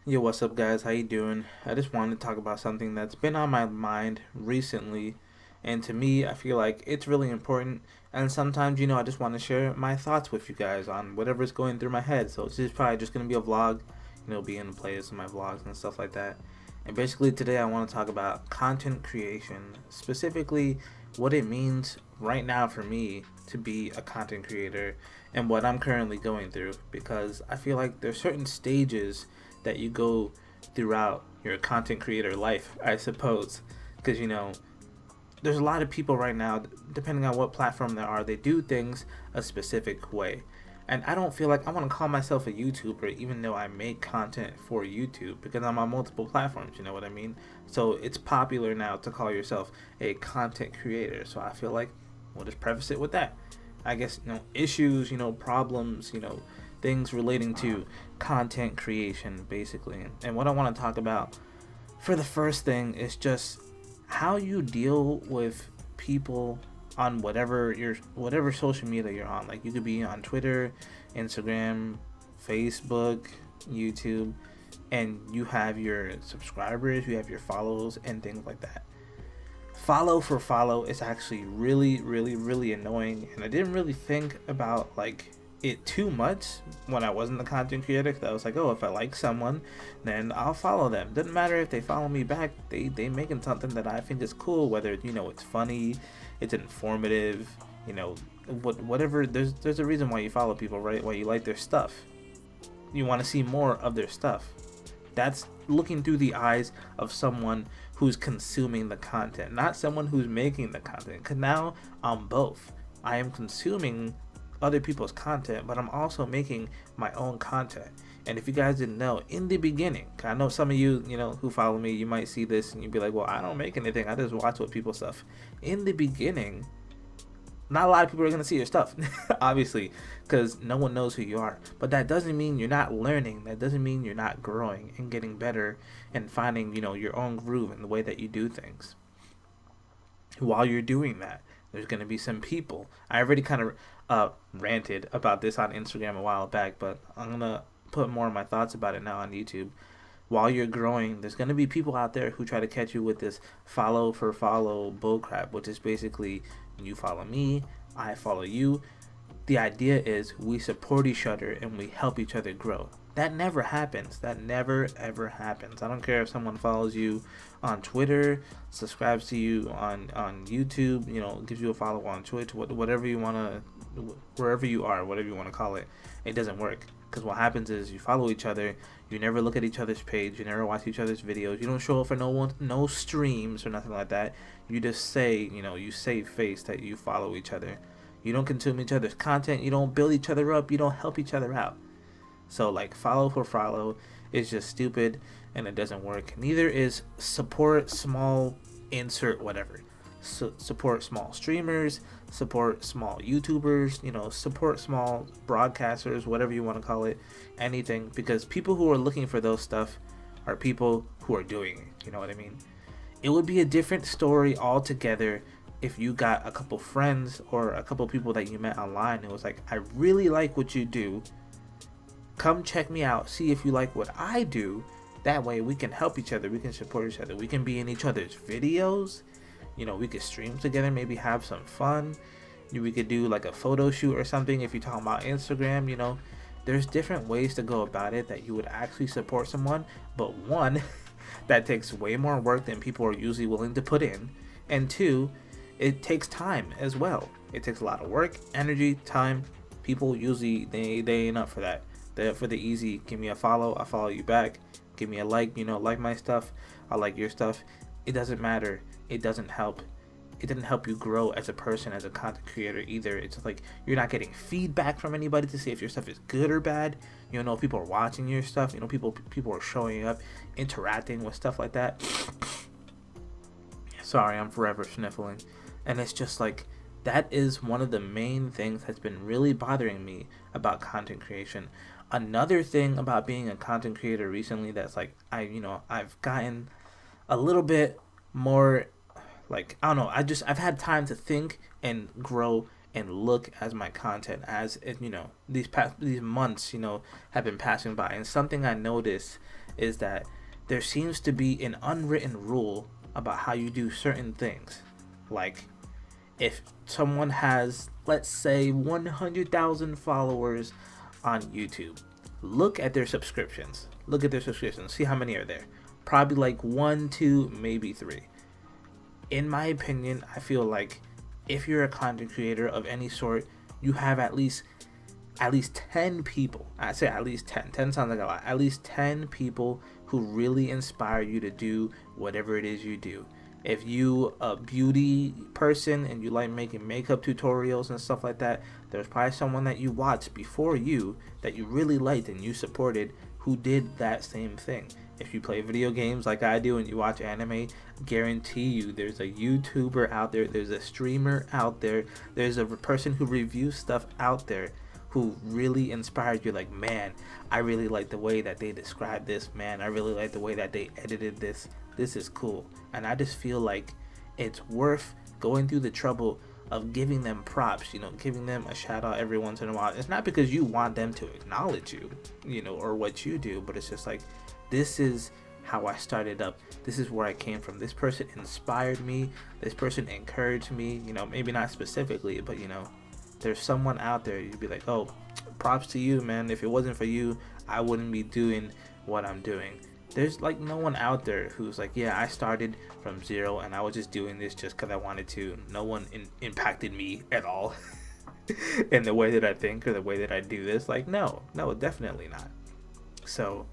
Yo, what's up, guys? How you doing? I just wanted to talk about something that's been on my mind recently, and to me, I feel like it's really important. And sometimes, I just want to share my thoughts with you guys on whatever's going through my head. So this is probably just gonna be a vlog, be in the playlist of my vlogs and stuff like that. And basically, today I want to talk about content creation, specifically what it means right now for me to be a content creator and what I'm currently going through. Because I feel like there's certain stages that you go throughout your content creator life, I suppose. Because, there's a lot of people right now, depending on what platform they are, they do things a specific way. And I don't feel like I want to call myself a YouTuber, even though I make content for YouTube, because I'm on multiple platforms, you know what I mean? So it's popular now to call yourself a content creator. So I feel like we'll just preface it with that. I guess, issues, problems, things relating to content creation, basically. And what I want to talk about for the first thing is just how you deal with people on whatever social media you're on. Like, you could be on Twitter, Instagram, Facebook, YouTube, and you have your subscribers, you have your follows and things like that. Follow for follow is actually really, really, really annoying, and I didn't really think about it too much when I wasn't a content creator, because I was like, oh, if I like someone, then I'll follow them. Doesn't matter if they follow me back. They making something that I think is cool, whether it's funny, it's informative, whatever. There's a reason why you follow people, right? Why you like their stuff. You want to see more of their stuff. That's looking through the eyes of someone who's consuming the content, not someone who's making the content. Because now I'm both. I am consuming other people's content, but I'm also making my own content. And if you guys didn't know, in the beginning, I know some of you, who follow me, you might see this and you'd be like, well, I don't make anything. I just watch what people stuff. In the beginning, not a lot of people are going to see your stuff, obviously, because no one knows who you are. But that doesn't mean you're not learning. That doesn't mean you're not growing and getting better and finding, your own groove in the way that you do things. While you're doing that, there's going to be some people. I already kind of ranted about this on Instagram a while back, but I'm going to put more of my thoughts about it now on YouTube. While you're growing, there's going to be people out there who try to catch you with this follow for follow bullcrap, which is basically you follow me, I follow you. The idea is we support each other and we help each other grow. That never happens. That never ever happens. I don't care if someone follows you on Twitter, subscribes to you on YouTube, gives you a follow on Twitch, whatever you want to, wherever you are, whatever you want to call it. It doesn't work. Because what happens is you follow each other, you never look at each other's page, you never watch each other's videos, you don't show up for no streams or nothing like that. You just say, you save face that you follow each other. You don't consume each other's content, you don't build each other up, you don't help each other out. So follow for follow is just stupid and it doesn't work. Neither is support small insert whatever. Support small streamers, support small YouTubers, support small broadcasters, whatever you want to call it, anything, because people who are looking for those stuff are people who are doing it. You know what I mean? It would be a different story altogether if you got a couple friends or a couple people that you met online and it was like, I really like what you do. Come check me out, see if you like what I do. That way we can help each other, we can support each other, we can be in each other's videos. We could stream together, maybe have some fun. We could do a photo shoot or something if you're talking about Instagram. There's different ways to go about it that you would actually support someone. But one, that takes way more work than people are usually willing to put in. And two, it takes time as well. It takes a lot of work, energy, time. People usually, they ain't up for that. They're up for the easy, give me a follow, I follow you back. Give me a like, like my stuff, I like your stuff. It doesn't matter. It doesn't help. It didn't help you grow as a person, as a content creator either. It's like you're not getting feedback from anybody to see if your stuff is good or bad. If people are watching your stuff. People are showing up, interacting with stuff like that. Sorry, I'm forever sniffling. And it's just that is one of the main things that's been really bothering me about content creation. Another thing about being a content creator recently that's I've gotten a little bit more I don't know, I've had time to think and grow and look as my content as it, these months have been passing by. And something I noticed is that there seems to be an unwritten rule about how you do certain things. Like, if someone has, let's say, 100,000 followers on YouTube, look at their subscriptions. Look at their subscriptions. See how many are there. Probably like 1, 2, maybe 3. In my opinion, I feel like if you're a content creator of any sort, you have at least 10 people. I say at least 10. 10 sounds like a lot. At least 10 people who really inspire you to do whatever it is you do. If you a beauty person and you like making makeup tutorials and stuff like that, there's probably someone that you watched before you that you really liked and you supported who did that same thing. If you play video games like I do and you watch anime, guarantee you there's a YouTuber out there, there's a streamer out there, there's a person who reviews stuff out there who really inspired you. Like, man, I really like the way that they described this. Man, I really like the way that they edited this. This is cool. And I just feel like it's worth going through the trouble of giving them props, giving them a shout out every once in a while. It's not because you want them to acknowledge you, or what you do, but it's just like, this is how I started up. This is where I came from. This person inspired me. This person encouraged me, maybe not specifically, but there's someone out there, you'd be like, oh, props to you, man. If it wasn't for you, I wouldn't be doing what I'm doing. There's like no one out there who's like, yeah, I started from zero and I was just doing this just because I wanted to. No one impacted me at all in the way that I think or the way that I do this. Like, no, definitely not. So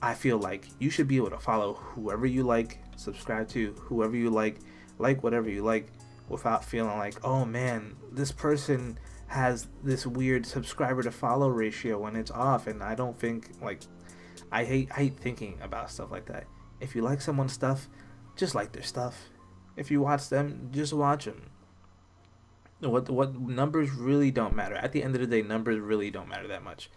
I feel like you should be able to follow whoever you like, subscribe to whoever you like whatever you like, without feeling like, oh man, this person has this weird subscriber to follow ratio when it's off. And I don't think, like, I hate thinking about stuff like that. If you like someone's stuff, just like their stuff. If you watch them, just watch them. What numbers really don't matter. At the end of the day, numbers really don't matter that much.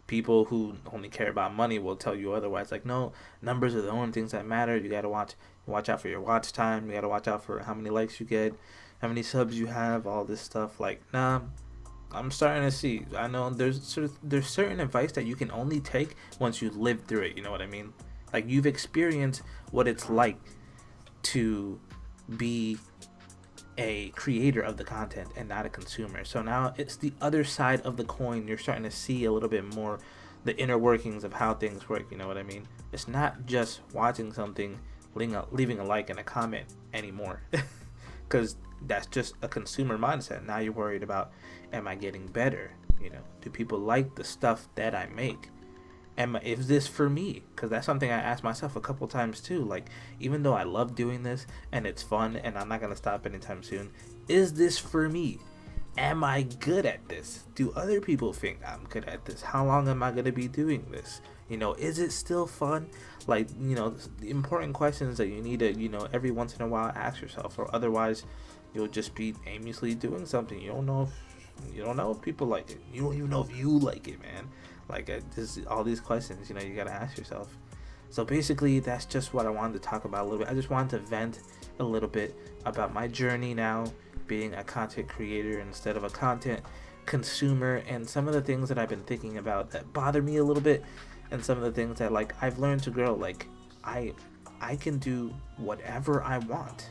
People who only care about money will tell you otherwise. Like, no, numbers are the only things that matter. You gotta watch out for your watch time. You gotta watch out for how many likes you get, how many subs you have, all this stuff. Like, nah, I'm starting to see. I know there's certain advice that you can only take once you live through it. You know what I mean? Like, you've experienced what it's like to be a creator of the content and not a consumer. So now it's the other side of the coin. You're starting to see a little bit more the inner workings of how things work. You know what I mean? It's not just watching something, leaving a like and a comment anymore, because that's just a consumer mindset. Now you're worried about, am I getting better? Do people like the stuff that I make? Is this for me? Because that's something I asked myself a couple times too. Like, even though I love doing this and it's fun and I'm not gonna stop anytime soon, is this for me? Am I good at this? Do other people think I'm good at this? How long am I gonna be doing this? Is it still fun? Like, the important questions that you need to, every once in a while ask yourself, or otherwise you'll just be aimlessly doing something. You don't know if people like it. You don't even know if you like it, man. Like, all these questions, you gotta ask yourself. So basically, that's just what I wanted to talk about a little bit. I just wanted to vent a little bit about my journey now, being a content creator instead of a content consumer, and some of the things that I've been thinking about that bother me a little bit, and some of the things that, like, I've learned to grow. Like, I can do whatever I want.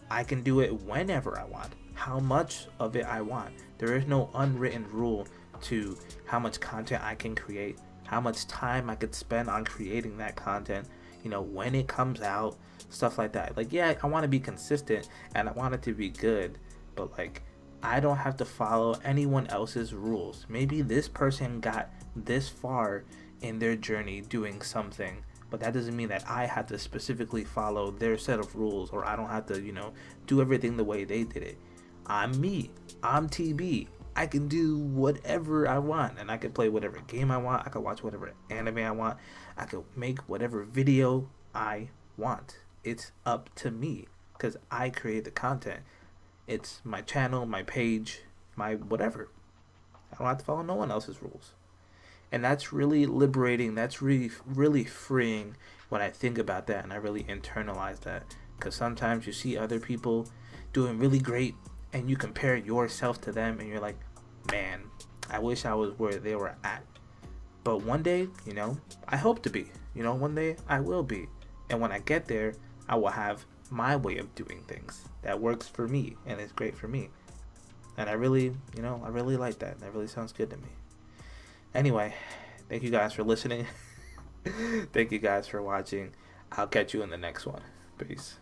I can do it whenever I want, how much of it I want. There is no unwritten rule to how much content I can create, how much time I could spend on creating that content, when it comes out, stuff like that. Like, yeah, I want to be consistent and I want it to be good, but like, I don't have to follow anyone else's rules. Maybe this person got this far in their journey doing something, but that doesn't mean that I have to specifically follow their set of rules, or I don't have to, do everything the way they did it. I'm me. I'm TB. I can do whatever I want, and I can play whatever game I want. I can watch whatever anime I want. I can make whatever video I want. It's up to me, because I create the content. It's my channel, my page, my whatever. I don't have to follow no one else's rules. And that's really liberating. That's really, really freeing when I think about that and I really internalize that. Because sometimes you see other people doing really great and you compare yourself to them and you're like, man, I wish I was where they were at. But one day, I hope to be. One day I will be. And when I get there, I will have my way of doing things that works for me and is great for me. And I really like that. That really sounds good to me. Anyway, thank you guys for listening. Thank you guys for watching. I'll catch you in the next one. Peace.